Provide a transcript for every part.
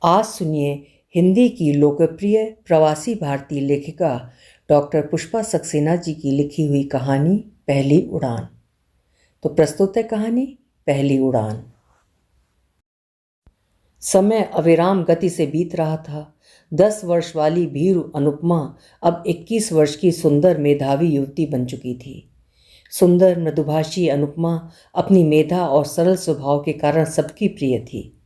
आज सुनिए हिंदी की लोकप्रिय प्रवासी भारतीय लेखिका डॉक्टर पुष्पा सक्सेना जी की लिखी हुई कहानी पहली उड़ान। तो प्रस्तुत है कहानी पहली उड़ान। समय अविराम गति से बीत रहा था। 10 वर्ष वाली भीरू अनुपमा अब 21 वर्ष की सुंदर मेधावी युवती बन चुकी थी। सुंदर मृदुभाषी अनुपमा अपनी मेधा और सरल स्वभाव के कारण सबकी प्रिय थी।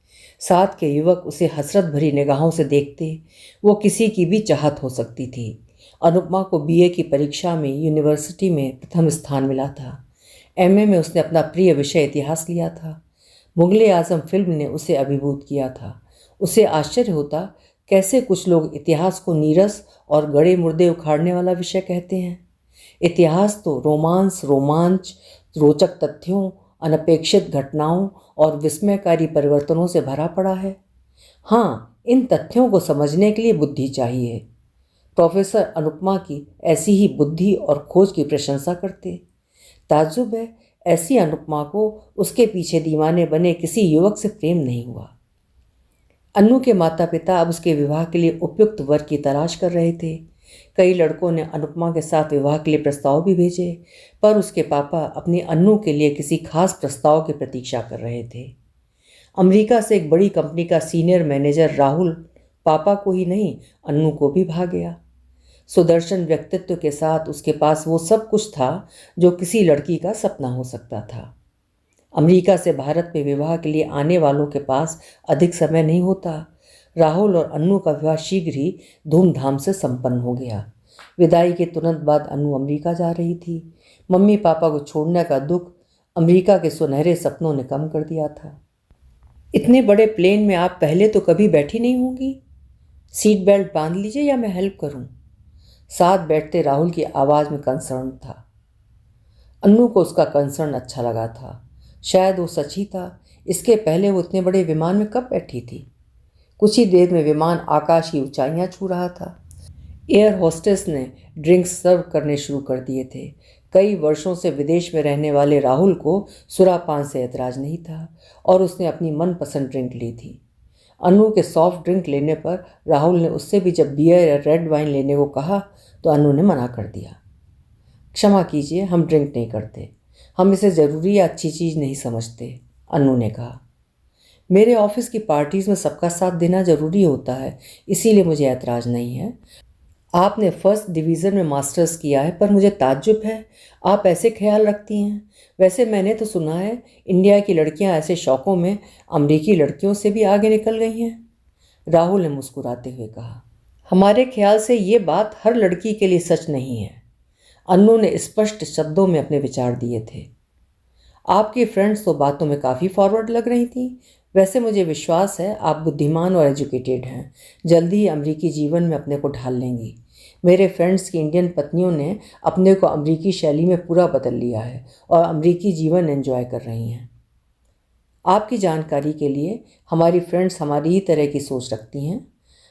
साथ के युवक उसे हसरत भरी निगाहों से देखते, वो किसी की भी चाहत हो सकती थी। अनुपमा को बीए की परीक्षा में यूनिवर्सिटी में प्रथम स्थान मिला था। एमए में उसने अपना प्रिय विषय इतिहास लिया था। मुगले आजम फिल्म ने उसे अभिभूत किया था। उसे आश्चर्य होता कैसे कुछ लोग इतिहास को नीरस और गड़े मुर्दे उखाड़ने वाला विषय कहते हैं। इतिहास तो रोमांस, रोमांच, रोचक तथ्यों, अनपेक्षित घटनाओं और विस्मयकारी परिवर्तनों से भरा पड़ा है। हाँ, इन तथ्यों को समझने के लिए बुद्धि चाहिए। प्रोफेसर अनुपमा की ऐसी ही बुद्धि और खोज की प्रशंसा करते। ताज्जुब है, ऐसी अनुपमा को उसके पीछे दीवाने बने किसी युवक से प्रेम नहीं हुआ। अन्नू के माता पिता अब उसके विवाह के लिए उपयुक्त वर की तलाश कर रहे थे। कई लड़कों ने अनुपमा के साथ विवाह के लिए प्रस्ताव भी भेजे, पर उसके पापा अपनी अन्नू के लिए किसी खास प्रस्ताव की प्रतीक्षा कर रहे थे। अमेरिका से एक बड़ी कंपनी का सीनियर मैनेजर राहुल पापा को ही नहीं, अन्नू को भी भा गया। सुदर्शन व्यक्तित्व के साथ उसके पास वो सब कुछ था जो किसी लड़की का सपना हो सकता था। अमेरिका से भारत में विवाह के लिए आने वालों के पास अधिक समय नहीं होता। राहुल और अन्नू का विवाह शीघ्र ही धूमधाम से संपन्न हो गया। विदाई के तुरंत बाद अन्नू अमेरिका जा रही थी। मम्मी पापा को छोड़ने का दुख अमेरिका के सुनहरे सपनों ने कम कर दिया था। इतने बड़े प्लेन में आप पहले तो कभी बैठी नहीं होंगी। सीट बेल्ट बांध लीजिए या मैं हेल्प करूं? साथ बैठते राहुल की आवाज़ में कंसर्न था। अन्नू को उसका कंसर्न अच्छा लगा था। शायद वो सच ही था। इसके पहले वो इतने बड़े विमान में कब बैठी थी? कुछ ही देर में विमान आकाश की ऊंचाइयां छू रहा था। एयर होस्टेस ने ड्रिंक्स सर्व करने शुरू कर दिए थे। कई वर्षों से विदेश में रहने वाले राहुल को सुरापान से ऐतराज नहीं था और उसने अपनी मनपसंद ड्रिंक ली थी। अनु के सॉफ्ट ड्रिंक लेने पर राहुल ने उससे भी जब बियर या रेड वाइन लेने को कहा तो अनु ने मना कर दिया। क्षमा कीजिए, हम ड्रिंक नहीं करते। हम इसे ज़रूरी या अच्छी चीज़ नहीं समझते, अनु ने कहा। मेरे ऑफिस की पार्टीज़ में सबका साथ देना ज़रूरी होता है, इसीलिए मुझे ऐतराज़ नहीं है। आपने फर्स्ट डिवीज़न में मास्टर्स किया है, पर मुझे ताज्जुब है आप ऐसे ख्याल रखती हैं। वैसे मैंने तो सुना है इंडिया की लड़कियां ऐसे शौक़ों में अमरीकी लड़कियों से भी आगे निकल गई हैं। राहुल ने मुस्कुराते हुए कहा, हमारे ख्याल से ये बात हर लड़की के लिए सच नहीं है। अन्नू ने स्पष्ट शब्दों में अपने विचार दिए थे। आपकी फ्रेंड्स तो बातों में काफ़ी फॉरवर्ड लग रही थीं। वैसे मुझे विश्वास है आप बुद्धिमान और एजुकेटेड हैं। जल्दी ही अमरीकी जीवन में अपने को ढाल लेंगी। मेरे फ्रेंड्स की इंडियन पत्नियों ने अपने को अमरीकी शैली में पूरा बदल लिया है और अमरीकी जीवन एंजॉय कर रही हैं। आपकी जानकारी के लिए हमारी फ्रेंड्स हमारी ही तरह की सोच रखती हैं।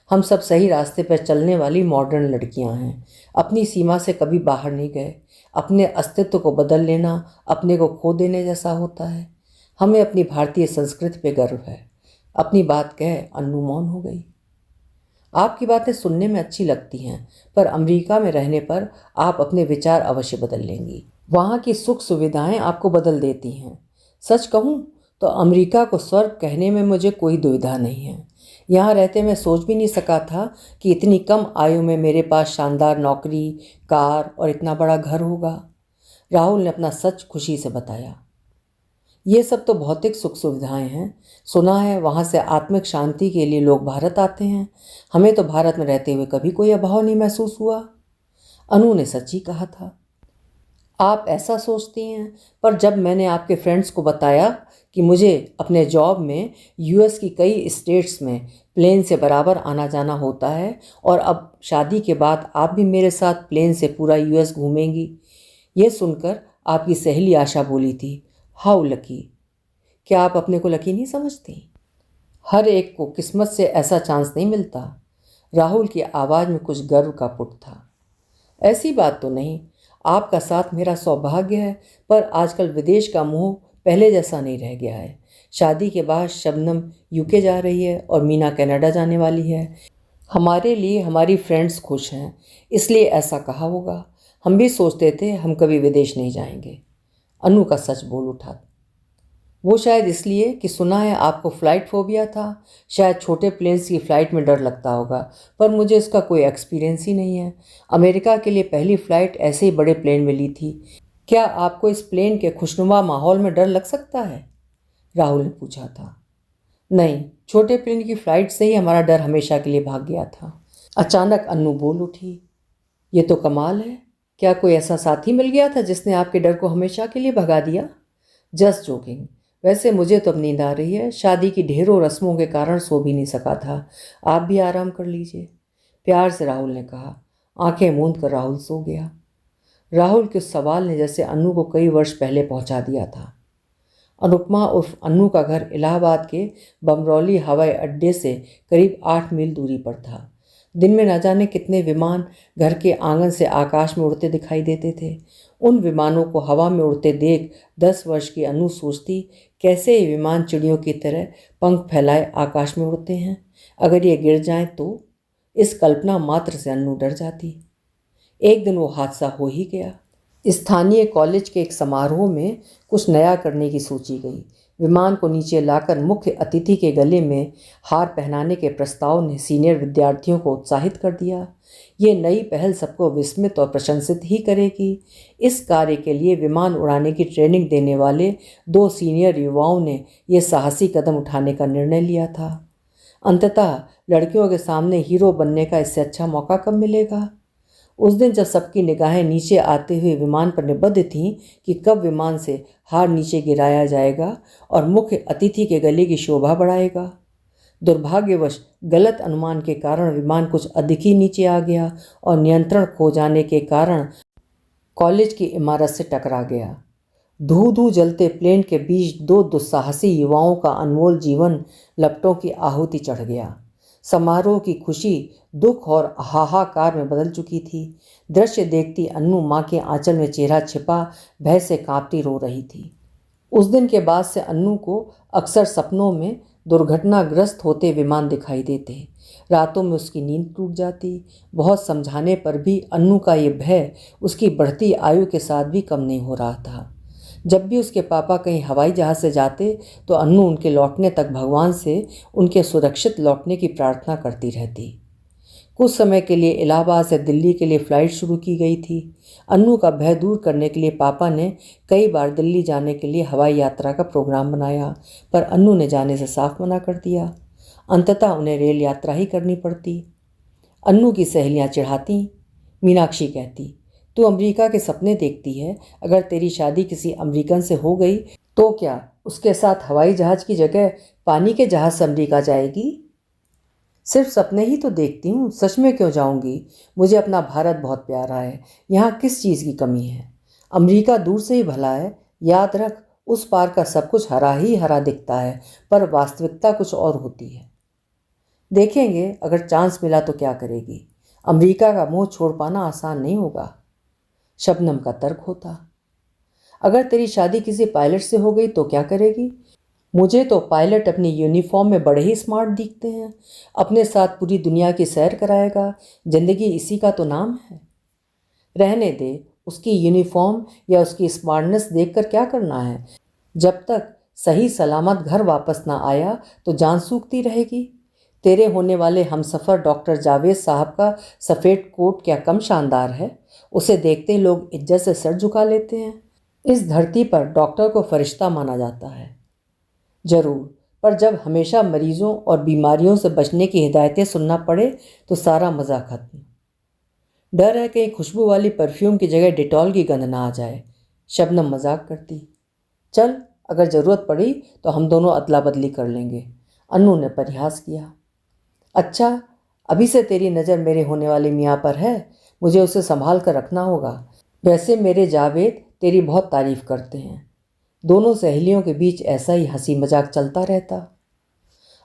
हम सब सही रास्ते पर चलने वाली मॉडर्न लड़कियां हैं। अपनी सीमा से कभी बाहर नहीं गए। अपने अस्तित्व को बदल लेना अपने को खो देने जैसा होता है। हमें अपनी भारतीय संस्कृति पे गर्व है। अपनी बात कह अन्नू मौन हो गई। आपकी बातें सुनने में अच्छी लगती हैं, पर अमेरिका में रहने पर आप अपने विचार अवश्य बदल लेंगी। वहाँ की सुख सुविधाएं आपको बदल देती हैं। सच कहूँ तो अमेरिका को स्वर्ग कहने में मुझे कोई दुविधा नहीं है। यहाँ रहते मैं सोच भी नहीं सका था कि इतनी कम आयु में मेरे पास शानदार नौकरी, कार और इतना बड़ा घर होगा। राहुल ने अपना सच खुशी से बताया। ये सब तो भौतिक सुख सुविधाएं हैं। सुना है वहाँ से आत्मिक शांति के लिए लोग भारत आते हैं। हमें तो भारत में रहते हुए कभी कोई अभाव नहीं महसूस हुआ। अनु ने सच ही कहा था। आप ऐसा सोचती हैं, पर जब मैंने आपके फ्रेंड्स को बताया कि मुझे अपने जॉब में यूएस की कई स्टेट्स में प्लेन से बराबर आना जाना होता है और अब शादी के बाद आप भी मेरे साथ प्लेन से पूरा यूएस घूमेंगी, ये सुनकर आपकी सहेली आशा बोली थी, हाउ लकी। क्या आप अपने को लकी नहीं समझती? हर एक को किस्मत से ऐसा चांस नहीं मिलता। राहुल की आवाज़ में कुछ गर्व का पुट था। ऐसी बात तो नहीं, आपका साथ मेरा सौभाग्य है, पर आजकल विदेश का मोह पहले जैसा नहीं रह गया है। शादी के बाद शबनम यूके जा रही है और मीना कनाडा जाने वाली है। हमारे लिए हमारी फ्रेंड्स खुश हैं, इसलिए ऐसा कहा होगा। हम भी सोचते थे हम कभी विदेश नहीं जाएंगे। अनु का सच बोल उठा। वो शायद इसलिए कि सुना है आपको फ़्लाइट फोबिया था। शायद छोटे प्लेन्स की फ़्लाइट में डर लगता होगा, पर मुझे इसका कोई एक्सपीरियंस ही नहीं है। अमेरिका के लिए पहली फ़्लाइट ऐसे ही बड़े प्लेन में ली थी। क्या आपको इस प्लेन के खुशनुमा माहौल में डर लग सकता है? राहुल ने पूछा था। नहीं, छोटे प्लेन की फ़्लाइट से ही हमारा डर हमेशा के लिए भाग गया था। अचानक अन्नू बोल उठी, ये तो कमाल है। क्या कोई ऐसा साथी मिल गया था जिसने आपके डर को हमेशा के लिए भगा दिया? Just joking. वैसे मुझे तो अब नींद आ रही है। शादी की ढेरों रस्मों के कारण सो भी नहीं सका था। आप भी आराम कर लीजिए, प्यार से राहुल ने कहा। आंखें मूंद कर राहुल सो गया। राहुल के उस सवाल ने जैसे अन्नू को कई वर्ष पहले पहुंचा दिया था। अनुपमा उर्फ अन्नू का घर इलाहाबाद के बमरौली हवाई अड्डे से करीब 8 मील दूरी पर था। दिन में न जाने कितने विमान घर के आंगन से आकाश में उड़ते दिखाई देते थे। उन विमानों को हवा में उड़ते देख 10 वर्ष की अनु सोचती, कैसे ये विमान चिड़ियों की तरह पंख फैलाए आकाश में उड़ते हैं। अगर ये गिर जाएं तो? इस कल्पना मात्र से अनु डर जाती। एक दिन वो हादसा हो ही गया। स्थानीय कॉलेज के एक समारोह में कुछ नया करने की सोची गई। विमान को नीचे लाकर मुख्य अतिथि के गले में हार पहनाने के प्रस्ताव ने सीनियर विद्यार्थियों को उत्साहित कर दिया। ये नई पहल सबको विस्मित और प्रशंसित ही करेगी। इस कार्य के लिए विमान उड़ाने की ट्रेनिंग देने वाले 2 सीनियर युवाओं ने यह साहसी कदम उठाने का निर्णय लिया था। अंततः लड़कियों के सामने हीरो बनने का इससे अच्छा मौका कब मिलेगा? उस दिन जब सबकी निगाहें नीचे आते हुए विमान पर निबद्ध थीं कि कब विमान से हार नीचे गिराया जाएगा और मुख्य अतिथि के गले की शोभा बढ़ाएगा। दुर्भाग्यवश गलत अनुमान के कारण विमान कुछ अधिक ही नीचे आ गया और नियंत्रण खो जाने के कारण कॉलेज की इमारत से टकरा गया। धू धू जलते प्लेन के बीच 2 दुस्साहसी युवाओं का अनमोल जीवन लपटों की आहुति चढ़ गया। समारोह की खुशी दुख और हाहाकार में बदल चुकी थी। दृश्य देखती अन्नू माँ के आंचल में चेहरा छिपा भय से कांपती रो रही थी। उस दिन के बाद से अन्नू को अक्सर सपनों में दुर्घटनाग्रस्त होते विमान दिखाई देते। रातों में उसकी नींद टूट जाती। बहुत समझाने पर भी अन्नू का ये भय उसकी बढ़ती आयु के साथ भी कम नहीं हो रहा था। जब भी उसके पापा कहीं हवाई जहाज़ से जाते तो अन्नू उनके लौटने तक भगवान से उनके सुरक्षित लौटने की प्रार्थना करती रहती। कुछ समय के लिए इलाहाबाद से दिल्ली के लिए फ़्लाइट शुरू की गई थी। अन्नू का भय दूर करने के लिए पापा ने कई बार दिल्ली जाने के लिए हवाई यात्रा का प्रोग्राम बनाया, पर अन्नू ने जाने से साफ मना कर दिया। अंततः उन्हें रेल यात्रा ही करनी पड़ती। अन्नू की सहेलियाँ चिढ़ाती। मीनाक्षी कहती, तू अमेरिका के सपने देखती है। अगर तेरी शादी किसी अमेरिकन से हो गई तो क्या उसके साथ हवाई जहाज़ की जगह पानी के जहाज़ से अमेरिका जाएगी? सिर्फ सपने ही तो देखती हूँ, सच में क्यों जाऊँगी? मुझे अपना भारत बहुत प्यारा है। यहाँ किस चीज़ की कमी है? अमेरिका दूर से ही भला है। याद रख, उस पार का सब कुछ हरा ही हरा दिखता है, पर वास्तविकता कुछ और होती है। देखेंगे, अगर चांस मिला तो क्या करेगी? अमेरिका का मुंह छोड़ पाना आसान नहीं होगा। शबनम का तर्क होता। अगर तेरी शादी किसी पायलट से हो गई तो क्या करेगी? मुझे तो पायलट अपनी यूनिफॉर्म में बड़े ही स्मार्ट दिखते हैं। अपने साथ पूरी दुनिया की सैर कराएगा। जिंदगी इसी का तो नाम है। रहने दे। उसकी यूनिफॉर्म या उसकी स्मार्टनेस देखकर क्या करना है? जब तक सही सलामत घर वापस ना आया तो जान सूखती रहेगी। तेरे होने वाले हमसफ़र डॉक्टर जावेद साहब का सफ़ेद कोट क्या कम शानदार है? उसे देखते लोग इज्जत से सर झुका लेते हैं। इस धरती पर डॉक्टर को फरिश्ता माना जाता है। जरूर, पर जब हमेशा मरीजों और बीमारियों से बचने की हिदायतें सुनना पड़े तो सारा मज़ा खत्म। डर है कहीं खुशबू वाली परफ्यूम की जगह डिटॉल की गंध ना आ जाए। शबनम मजाक करती। चल, अगर ज़रूरत पड़ी तो हम दोनों अदला बदली कर लेंगे। अन्नू ने परिहास किया। अच्छा, अभी से तेरी नज़र मेरे होने वाले मियाँ पर है। मुझे उसे संभाल कर रखना होगा। वैसे मेरे जावेद तेरी बहुत तारीफ़ करते हैं। दोनों सहेलियों के बीच ऐसा ही हंसी मजाक चलता रहता।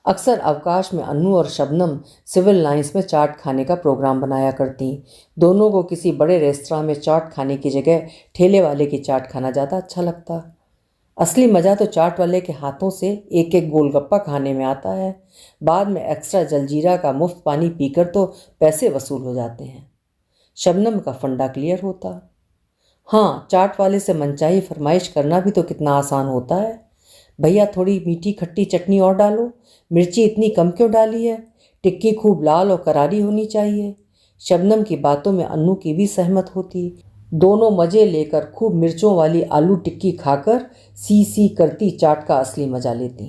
अक्सर अवकाश में अन्नू और शबनम सिविल लाइंस में चाट खाने का प्रोग्राम बनाया करती। दोनों को किसी बड़े रेस्तरां में चाट खाने की जगह ठेले वाले की चाट खाना ज़्यादा अच्छा लगता। असली मज़ा तो चाट वाले के हाथों से एक एक गोलगप्पा खाने में आता है। बाद में एक्स्ट्रा जलजीरा का मुफ्त पानी पीकर तो पैसे वसूल हो जाते हैं। शबनम का फंडा क्लियर होता। हाँ, चाट वाले से मनचाही फरमाइश करना भी तो कितना आसान होता है। भैया थोड़ी मीठी खट्टी चटनी और डालो, मिर्ची इतनी कम क्यों डाली है, टिक्की खूब लाल और करारी होनी चाहिए। शबनम की बातों में अन्नू की भी सहमत होती। दोनों मज़े लेकर खूब मिर्चों वाली आलू टिक्की खाकर सी सी करती चाट का असली मज़ा लेती।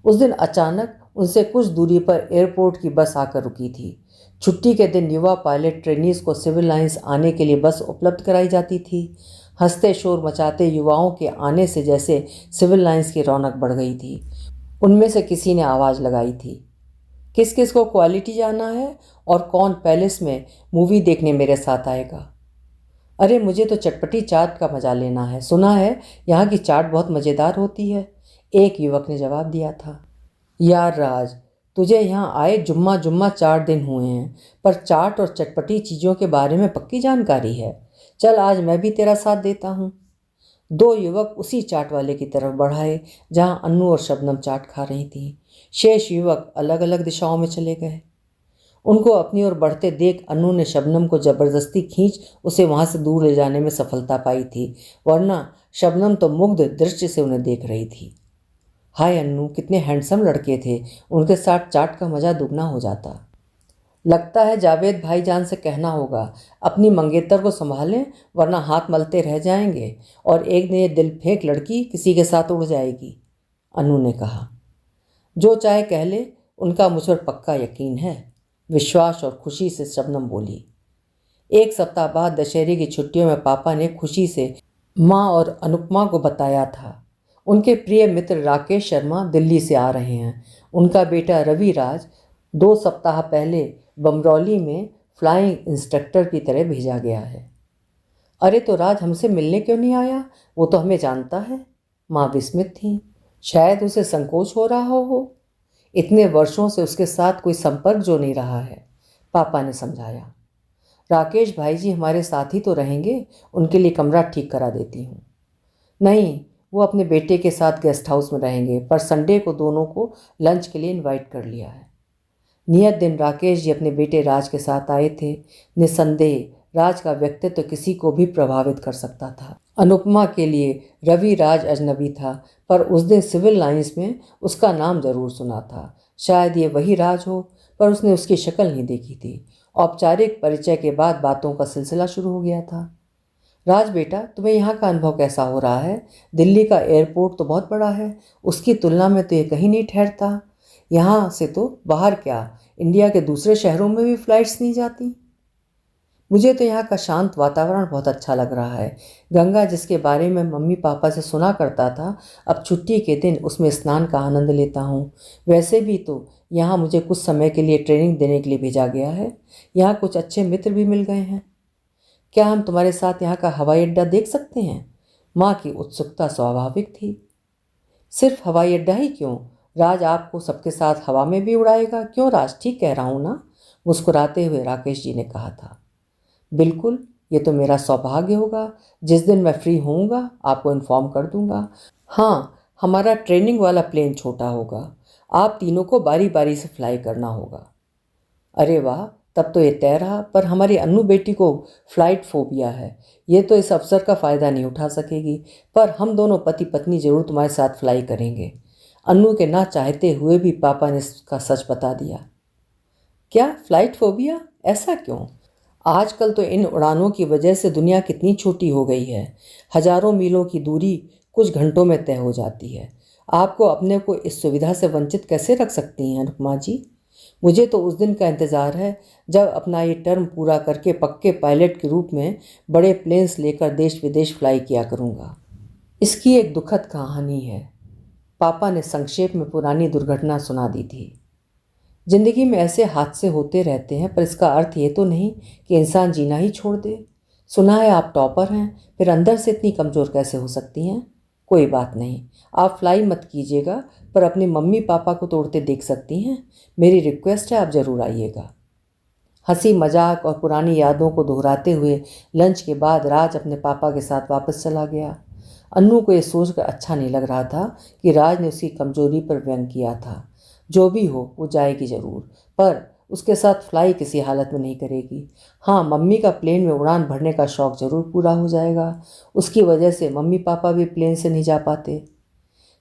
उस दिन अचानक उनसे कुछ दूरी पर एयरपोर्ट की बस आकर रुकी थी। छुट्टी के दिन युवा पायलट ट्रेनीज़ को सिविल लाइंस आने के लिए बस उपलब्ध कराई जाती थी। हंसते शोर मचाते युवाओं के आने से जैसे सिविल लाइंस की रौनक बढ़ गई थी। उनमें से किसी ने आवाज़ लगाई थी, किस किस को क्वालिटी जाना है और कौन पैलेस में मूवी देखने मेरे साथ आएगा। अरे मुझे तो चटपटी चाट का मज़ा लेना है, सुना है यहाँ की चाट बहुत मज़ेदार होती है, एक युवक ने जवाब दिया था। यार राज, तुझे यहाँ आए जुम्मा जुम्मा 4 दिन हुए हैं, पर चाट और चटपटी चीज़ों के बारे में पक्की जानकारी है। चल आज मैं भी तेरा साथ देता हूँ। दो युवक उसी चाट वाले की तरफ बढ़ाए जहाँ अन्नू और शबनम चाट खा रही थीं। शेष युवक अलग अलग दिशाओं में चले गए। उनको अपनी ओर बढ़ते देख अन्नू ने शबनम को जबरदस्ती खींच उसे वहाँ से दूर ले जाने में सफलता पाई थी, वरना शबनम तो मुग्ध दृष्टि से उन्हें देख रही थी। हाय अन्नू, कितने हैंडसम लड़के थे, उनके साथ चाट का मज़ा दुगना हो जाता। लगता है जावेद भाईजान से कहना होगा अपनी मंगेतर को संभालें, वरना हाथ मलते रह जाएंगे और एक दिन ये दिल फेंक लड़की किसी के साथ उड़ जाएगी, अन्नू ने कहा। जो चाहे कह ले, उनका मुझ पर पक्का यकीन है, विश्वास और खुशी से शबनम बोली। 1 सप्ताह बाद दशहरे की छुट्टियों में पापा ने खुशी से माँ और अनुपमा को बताया था उनके प्रिय मित्र राकेश शर्मा दिल्ली से आ रहे हैं। उनका बेटा रवि राज 2 सप्ताह पहले बमरौली में फ्लाइंग इंस्ट्रक्टर की तरह भेजा गया है। अरे तो राज हमसे मिलने क्यों नहीं आया, वो तो हमें जानता है। माँ विस्मित थी, शायद उसे संकोच हो रहा हो, इतने वर्षों से उसके साथ कोई संपर्क जो नहीं रहा है, पापा ने समझाया। राकेश भाई जी हमारे साथ ही तो रहेंगे, उनके लिए कमरा ठीक करा देती हूँ। नहीं, वो अपने बेटे के साथ गेस्ट हाउस में रहेंगे, पर संडे को दोनों को लंच के लिए इनवाइट कर लिया है। नियत दिन राकेश जी अपने बेटे राज के साथ आए थे। निसंदेह राज का व्यक्तित्व तो किसी को भी प्रभावित कर सकता था। अनुपमा के लिए रवि राज अजनबी था, पर उस दिन सिविल लाइंस में उसका नाम जरूर सुना था। शायद ये वही राज हो, पर उसने उसकी शक्ल नहीं देखी थी। औपचारिक परिचय के बाद बातों का सिलसिला शुरू हो गया था। राज बेटा, तुम्हें यहाँ का अनुभव कैसा हो रहा है? दिल्ली का एयरपोर्ट तो बहुत बड़ा है, उसकी तुलना में तो ये कहीं नहीं ठहरता। यहाँ से तो बाहर क्या, इंडिया के दूसरे शहरों में भी फ्लाइट्स नहीं जाती। मुझे तो यहाँ का शांत वातावरण बहुत अच्छा लग रहा है। गंगा जिसके बारे में मम्मी पापा से सुना करता था, अब छुट्टी के दिन उसमें स्नान का आनंद लेता हूँ। वैसे भी तो यहाँ मुझे कुछ समय के लिए ट्रेनिंग देने के लिए भेजा गया है। यहाँ कुछ अच्छे मित्र भी मिल गए हैं। क्या हम तुम्हारे साथ यहाँ का हवाई अड्डा देख सकते हैं? माँ की उत्सुकता स्वाभाविक थी। सिर्फ हवाई अड्डा ही क्यों, राज आपको सबके साथ हवा में भी उड़ाएगा। क्यों राज, ठीक कह रहा हूँ ना? मुस्कुराते हुए राकेश जी ने कहा था। बिल्कुल, ये तो मेरा सौभाग्य होगा। जिस दिन मैं फ्री होऊंगा आपको इन्फॉर्म कर दूंगा। हाँ, हमारा ट्रेनिंग वाला प्लेन छोटा होगा, आप तीनों को बारी बारी से फ्लाई करना होगा। अरे वाह, तब तो ये तय रहा। पर हमारी अन्नू बेटी को फ्लाइट फोबिया है, ये तो इस अवसर का फ़ायदा नहीं उठा सकेगी, पर हम दोनों पति पत्नी जरूर तुम्हारे साथ फ्लाई करेंगे। अन्नू के ना चाहते हुए भी पापा ने इसका सच बता दिया। क्या फ्लाइट फोबिया? ऐसा क्यों? आजकल तो इन उड़ानों की वजह से दुनिया कितनी छोटी हो गई है। हजारों मीलों की दूरी कुछ घंटों में तय हो जाती है। आपको अपने को इस सुविधा से वंचित कैसे रख सकती हैं अनुपमा जी? मुझे तो उस दिन का इंतज़ार है जब अपना ये टर्म पूरा करके पक्के पायलट के रूप में बड़े प्लेन्स लेकर देश विदेश फ्लाई किया करूँगा। इसकी एक दुखद कहानी है। पापा ने संक्षेप में पुरानी दुर्घटना सुना दी थी। जिंदगी में ऐसे हादसे होते रहते हैं, पर इसका अर्थ ये तो नहीं कि इंसान जीना ही छोड़ दे। सुना है आप टॉपर हैं, फिर अंदर से इतनी कमज़ोर कैसे हो सकती हैं? कोई बात नहीं, आप फ्लाई मत कीजिएगा, पर अपने मम्मी पापा को तो उड़ते देख सकती हैं। मेरी रिक्वेस्ट है, आप ज़रूर आइएगा। हंसी मजाक और पुरानी यादों को दोहराते हुए लंच के बाद राज अपने पापा के साथ वापस चला गया। अन्नू को ये सोचकर अच्छा नहीं लग रहा था कि राज ने उसकी कमजोरी पर व्यंग किया था। जो भी हो वो जाएगी ज़रूर, पर उसके साथ फ्लाई किसी हालत में नहीं करेगी। हाँ, मम्मी का प्लेन में उड़ान भरने का शौक़ ज़रूर पूरा हो जाएगा। उसकी वजह से मम्मी पापा भी प्लेन से नहीं जा पाते।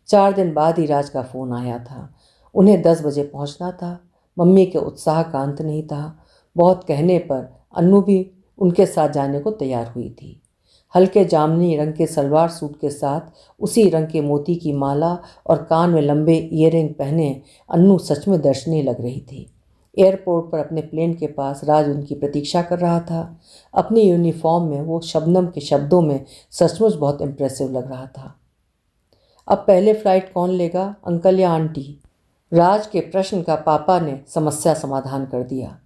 4 दिन बाद ही राज का फ़ोन आया था। उन्हें 10 बजे पहुंचना था। मम्मी के उत्साह का अंत नहीं था। बहुत कहने पर अन्नू भी उनके साथ जाने को तैयार हुई थी। हल्के जामुनी रंग के सलवार सूट के साथ उसी रंग के मोती की माला और कान में लंबे ईयरिंग पहने अन्नू सच में दर्शनीय लग रही थी। एयरपोर्ट पर अपने प्लेन के पास राज उनकी प्रतीक्षा कर रहा था। अपनी यूनिफॉर्म में वो शबनम के शब्दों में सचमुच बहुत इम्प्रेसिव लग रहा था। अब पहले फ्लाइट कौन लेगा, अंकल या आंटी? राज के प्रश्न का पापा ने समस्या समाधान कर दिया।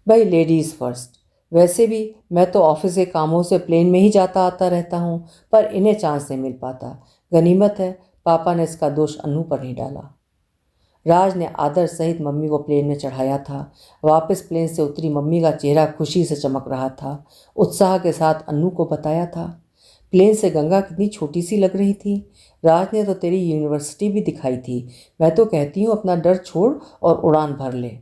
भाई, लेडीज़ फर्स्ट। वैसे भी मैं तो ऑफिस के कामों से प्लेन में ही जाता आता रहता हूँ, पर इन्हें चांस नहीं मिल पाता। गनीमत है पापा ने इसका दोष अन्नू पर नहीं डाला। राज ने आदर सहित मम्मी को प्लेन में चढ़ाया था। वापस प्लेन से उतरी मम्मी का चेहरा खुशी से चमक रहा था। उत्साह के साथ अन्नू को बताया था, प्लेन से गंगा कितनी छोटी सी लग रही थी। राज ने तो तेरी यूनिवर्सिटी भी दिखाई थी। मैं तो कहती हूँ अपना डर छोड़ और उड़ान भर ले।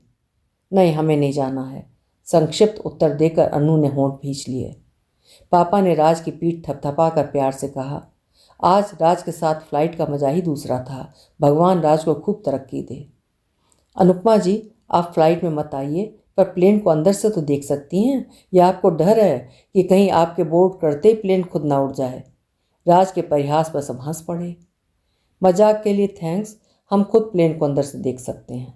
नहीं, हमें नहीं जाना है, संक्षिप्त उत्तर देकर अन्नू ने होंठ भींच लिए। पापा ने राज की पीठ थपथपा कर प्यार से कहा, आज राज के साथ फ्लाइट का मजा ही दूसरा था। भगवान राज को खूब तरक्की दे। अनुपमा जी, आप फ्लाइट में मत आइए, पर प्लेन को अंदर से तो देख सकती हैं, या आपको डर है कि कहीं आपके बोर्ड करते ही प्लेन खुद ना उड़ जाए? राज के परिहास पर सब हंस पड़े। मजाक के लिए थैंक्स, हम खुद प्लेन को अंदर से देख सकते हैं।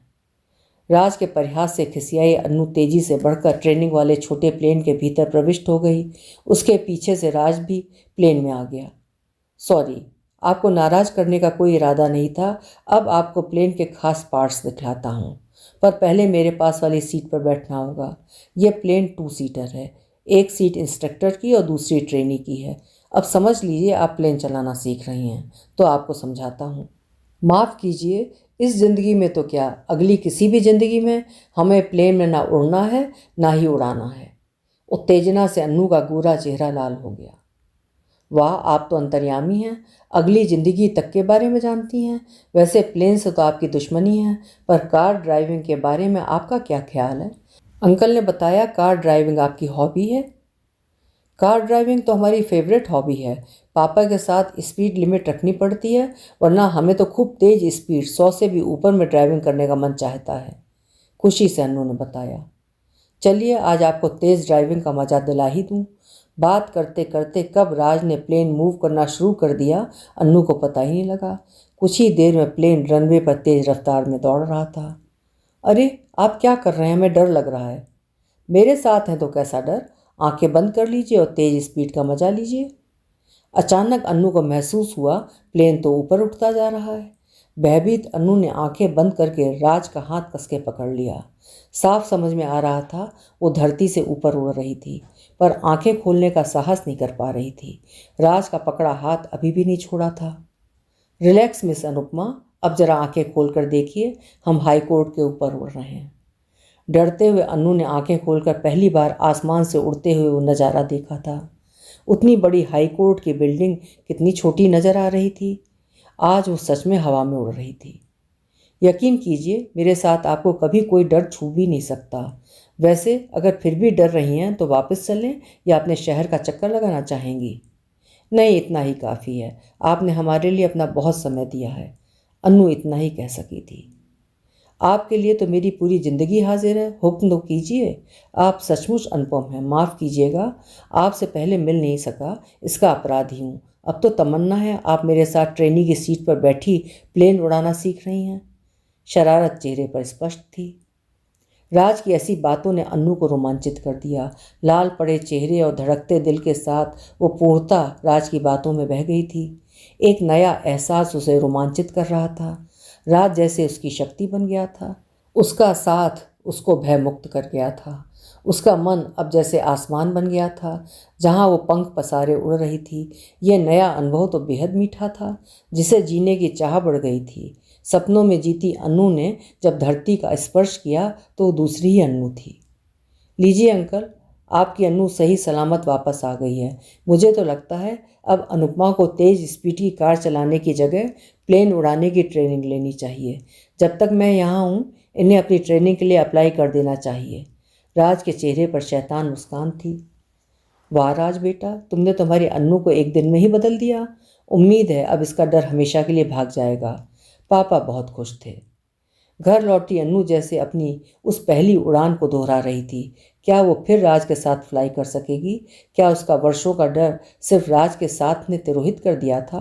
राज के परिहास से खिसियाई अन्नू तेजी से बढ़कर ट्रेनिंग वाले छोटे प्लेन के भीतर प्रविष्ट हो गई। उसके पीछे से राज भी प्लेन में आ गया। सॉरी, आपको नाराज़ करने का कोई इरादा नहीं था। अब आपको प्लेन के खास पार्ट्स दिखलाता हूँ, पर पहले मेरे पास वाली सीट पर बैठना होगा। यह प्लेन 2 सीटर है। एक सीट इंस्ट्रक्टर की और दूसरी ट्रेनी की है। अब समझ लीजिए आप प्लेन चलाना सीख रही हैं, तो आपको समझाता हूँ। माफ़ कीजिए, इस ज़िंदगी में तो क्या, अगली किसी भी ज़िंदगी में हमें प्लेन में ना उड़ना है ना ही उड़ाना है। उत्तेजना से अन्नू का गोरा चेहरा लाल हो गया। वाह, आप तो अंतर्यामी हैं, अगली ज़िंदगी तक के बारे में जानती हैं। वैसे प्लेन से तो आपकी दुश्मनी है, पर कार ड्राइविंग के बारे में आपका क्या ख्याल है? अंकल ने बताया कार ड्राइविंग आपकी हॉबी है। कार ड्राइविंग तो हमारी फेवरेट हॉबी है। पापा के साथ स्पीड लिमिट रखनी पड़ती है, वरना हमें तो खूब तेज़ स्पीड 100 से भी ऊपर में ड्राइविंग करने का मन चाहता है, खुशी से अन्नू ने बताया। चलिए आज आपको तेज़ ड्राइविंग का मजा दिला ही दूँ। बात करते करते कब राज ने प्लेन मूव करना शुरू कर दिया, अन्नू को पता ही नहीं लगा। कुछ ही देर में प्लेन रनवे पर तेज़ रफ्तार में दौड़ रहा था। अरे, आप क्या कर रहे हैं? हमें डर लग रहा है। मेरे साथ हैं तो कैसा डर? आंखें बंद कर लीजिए और तेज़ स्पीड का मजा लीजिए। अचानक अन्नू को महसूस हुआ प्लेन तो ऊपर उठता जा रहा है। भयभीत अन्नू ने आंखें बंद करके राज का हाथ कस के पकड़ लिया। साफ समझ में आ रहा था वो धरती से ऊपर उड़ रही थी, पर आंखें खोलने का साहस नहीं कर पा रही थी। राज का पकड़ा हाथ अभी भी नहीं छोड़ा था। रिलैक्स मिस अनुपमा, अब जरा आंखें खोल कर देखिए, हम हाई कोर्ट के ऊपर उड़ रहे हैं। डरते हुए अन्नू ने आंखें खोलकर पहली बार आसमान से उड़ते हुए वो नज़ारा देखा था। उतनी बड़ी हाई कोर्ट की बिल्डिंग कितनी छोटी नज़र आ रही थी। आज वो सच में हवा में उड़ रही थी। यकीन कीजिए, मेरे साथ आपको कभी कोई डर छू भी नहीं सकता। वैसे अगर फिर भी डर रही हैं तो वापस चलें या अपने शहर का चक्कर लगाना चाहेंगी? नहीं, इतना ही काफ़ी है। आपने हमारे लिए अपना बहुत समय दिया है, अन्नू इतना ही कह सकी थी। आपके लिए तो मेरी पूरी ज़िंदगी हाजिर है, हुक्म तो कीजिए। आप सचमुच अनुपम हैं, माफ़ कीजिएगा, आपसे पहले मिल नहीं सका, इसका अपराधी हूँ। अब तो तमन्ना है आप मेरे साथ ट्रेनी की सीट पर बैठी प्लेन उड़ाना सीख रही हैं। शरारत चेहरे पर स्पष्ट थी। राज की ऐसी बातों ने अन्नू को रोमांचित कर दिया। लाल पड़े चेहरे और धड़कते दिल के साथ वो पूर्णतः राज की बातों में बह गई थी। एक नया एहसास उसे रोमांचित कर रहा था। राज जैसे उसकी शक्ति बन गया था। उसका साथ उसको भय मुक्त कर गया था। उसका मन अब जैसे आसमान बन गया था, जहाँ वो पंख पसारे उड़ रही थी। यह नया अनुभव तो बेहद मीठा था, जिसे जीने की चाह बढ़ गई थी। सपनों में जीती अन्नू ने जब धरती का स्पर्श किया तो वो दूसरी ही अन्नू थी। लीजिए अंकल, आपकी अन्नू सही सलामत वापस आ गई है। मुझे तो लगता है अब अनुपमा को तेज़ स्पीड की कार चलाने की जगह प्लेन उड़ाने की ट्रेनिंग लेनी चाहिए। जब तक मैं यहाँ हूँ इन्हें अपनी ट्रेनिंग के लिए अप्लाई कर देना चाहिए। राज के चेहरे पर शैतान मुस्कान थी। वाह राज बेटा, तुमने तुम्हारी अन्नू को एक दिन में ही बदल दिया। उम्मीद है अब इसका डर हमेशा के लिए भाग जाएगा। पापा बहुत खुश थे। घर लौटी अन्नू जैसे अपनी उस पहली उड़ान को दोहरा रही थी। क्या वो फिर राज के साथ फ्लाई कर सकेगी? क्या उसका वर्षों का डर सिर्फ राज के साथ ने तिरोहित कर दिया था?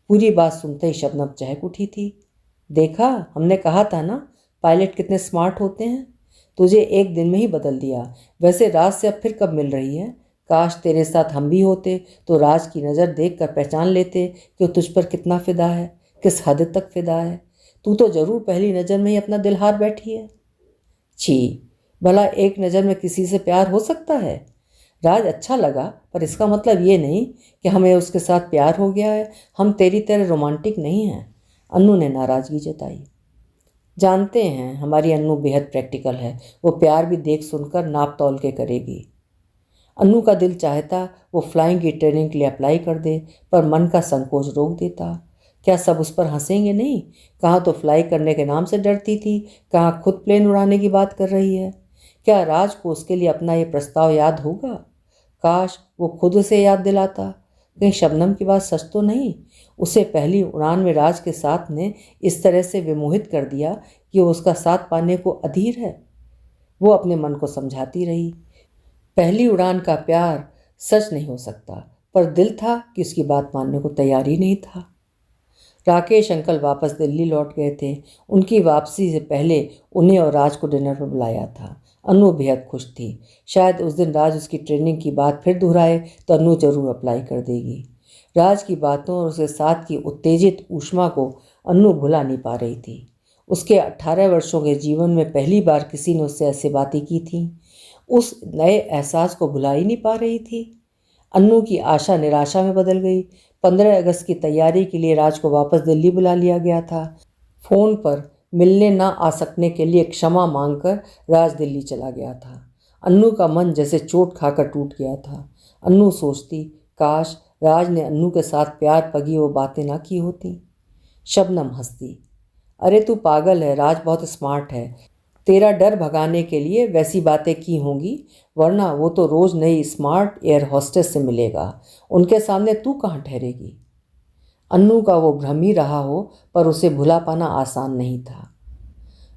पूरी बात सुनते ही शबनम चहक उठी थी। देखा, हमने कहा था ना, पायलट कितने स्मार्ट होते हैं। तुझे एक दिन में ही बदल दिया। वैसे राज से अब फिर कब मिल रही है? काश तेरे साथ हम भी होते तो राज की नज़र देख कर पहचान लेते कि वो तुझ पर कितना फ़िदा है, किस हद तक फ़िदा है। तू तो ज़रूर पहली नज़र में ही अपना दिल हार बैठी है। छी, भला एक नज़र में किसी से प्यार हो सकता है? राज अच्छा लगा, पर इसका मतलब ये नहीं कि हमें उसके साथ प्यार हो गया है। हम तेरी तरह रोमांटिक नहीं हैं। अन्नू ने नाराज़गी जताई। जानते हैं हमारी अन्नू बेहद प्रैक्टिकल है। वो प्यार भी देख सुनकर नाप तौल के करेगी। अन्नू का दिल चाहता वो फ्लाइंग की ट्रेनिंग के लिए अप्लाई कर दे, पर मन का संकोच रोक देता। क्या सब उस पर हंसेंगे नहीं? कहाँ तो फ्लाई करने के नाम से डरती थी, कहाँ खुद प्लेन उड़ाने की बात कर रही है। क्या राज को उसके लिए अपना ये प्रस्ताव याद होगा? काश वो खुद उसे याद दिलाता। कहीं शबनम की बात सच तो नहीं? उसे पहली उड़ान में राज के साथ ने इस तरह से विमोहित कर दिया कि वो उसका साथ पाने को अधीर है। वो अपने मन को समझाती रही, पहली उड़ान का प्यार सच नहीं हो सकता, पर दिल था कि उसकी बात मानने को तैयार ही नहीं था। राकेश अंकल वापस दिल्ली लौट गए थे। उनकी वापसी से पहले उन्हें और राज को डिनर पर बुलाया था। अनु बेहद खुश थी। शायद उस दिन राज उसकी ट्रेनिंग की बात फिर दोहराए तो अनु जरूर अप्लाई कर देगी। राज की बातों और उसके साथ की उत्तेजित ऊष्मा को अनु भुला नहीं पा रही थी। उसके 18 वर्षों के जीवन में पहली बार किसी ने उससे ऐसी बातें की थी। उस नए एहसास को भुला ही नहीं पा रही थी। अन्नू की आशा निराशा में बदल गई। 15 अगस्त की तैयारी के लिए राज को वापस दिल्ली बुला लिया गया था। फ़ोन पर मिलने ना आ सकने के लिए क्षमा मांगकर राज दिल्ली चला गया था। अन्नू का मन जैसे चोट खाकर टूट गया था। अन्नू सोचती, काश राज ने अन्नू के साथ प्यार पगी वो बातें ना की होती। शबनम हंसती, अरे तू पागल है, राज बहुत स्मार्ट है। तेरा डर भगाने के लिए वैसी बातें की होंगी, वरना वो तो रोज़ नई स्मार्ट एयर हॉस्टेस से मिलेगा। उनके सामने तू कहाँ ठहरेगी? अन्नू का वो भ्रम ही रहा हो, पर उसे भुला पाना आसान नहीं था।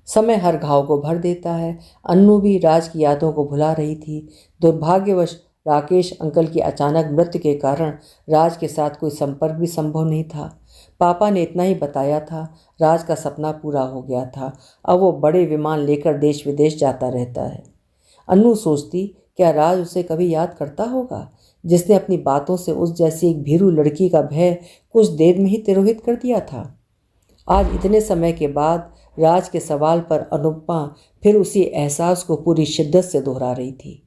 समय हर घाव को भर देता है। अन्नू भी राज की यादों को भुला रही थी। दुर्भाग्यवश राकेश अंकल की अचानक मृत्यु के कारण राज के साथ कोई संपर्क भी संभव नहीं था। पापा ने इतना ही बताया था, राज का सपना पूरा हो गया था। अब वो बड़े विमान लेकर देश विदेश जाता रहता है। अन्नू सोचती, क्या राज उसे कभी याद करता होगा, जिसने अपनी बातों से उस जैसी एक भीरू लड़की का भय कुछ देर में ही तिरोहित कर दिया था। आज इतने समय के बाद राज के सवाल पर अनुपमा फिर उसी एहसास को पूरी शिद्दत से दोहरा रही थी।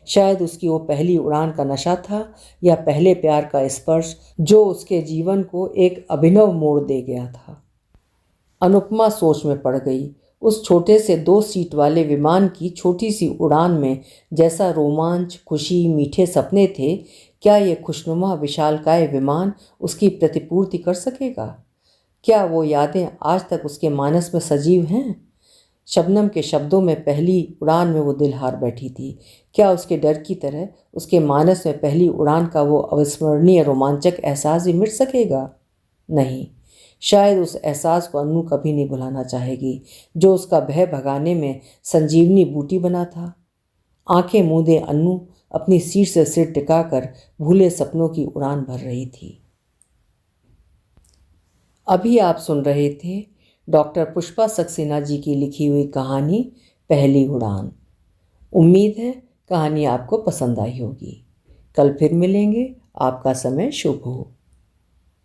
शायद उसकी वो पहली उड़ान का नशा था, या पहले प्यार का स्पर्श जो उसके जीवन को एक अभिनव मोड़ दे गया था। अनुपमा सोच में पड़ गई। उस छोटे से 2 सीट वाले विमान की छोटी सी उड़ान में जैसा रोमांच, खुशी, मीठे सपने थे, क्या ये खुशनुमा विशालकाय विमान उसकी प्रतिपूर्ति कर सकेगा? क्या वो यादें आज तक उसके मानस में सजीव हैं? शबनम के शब्दों में पहली उड़ान में वो दिल हार बैठी थी। क्या उसके डर की तरह उसके मानस में पहली उड़ान का वो अविस्मरणीय रोमांचक एहसास भी मिट सकेगा? नहीं, शायद उस एहसास को अन्नू कभी नहीं भुलाना चाहेगी, जो उसका भय भगाने में संजीवनी बूटी बना था। आंखें मूंदे अन्नू अपनी सीट से सिर टिकाकर भूले सपनों की उड़ान भर रही थी। अभी आप सुन रहे थे डॉक्टर पुष्पा सक्सेना जी की लिखी हुई कहानी पहली उड़ान। उम्मीद है कहानी आपको पसंद आई होगी। कल फिर मिलेंगे। आपका समय शुभ हो।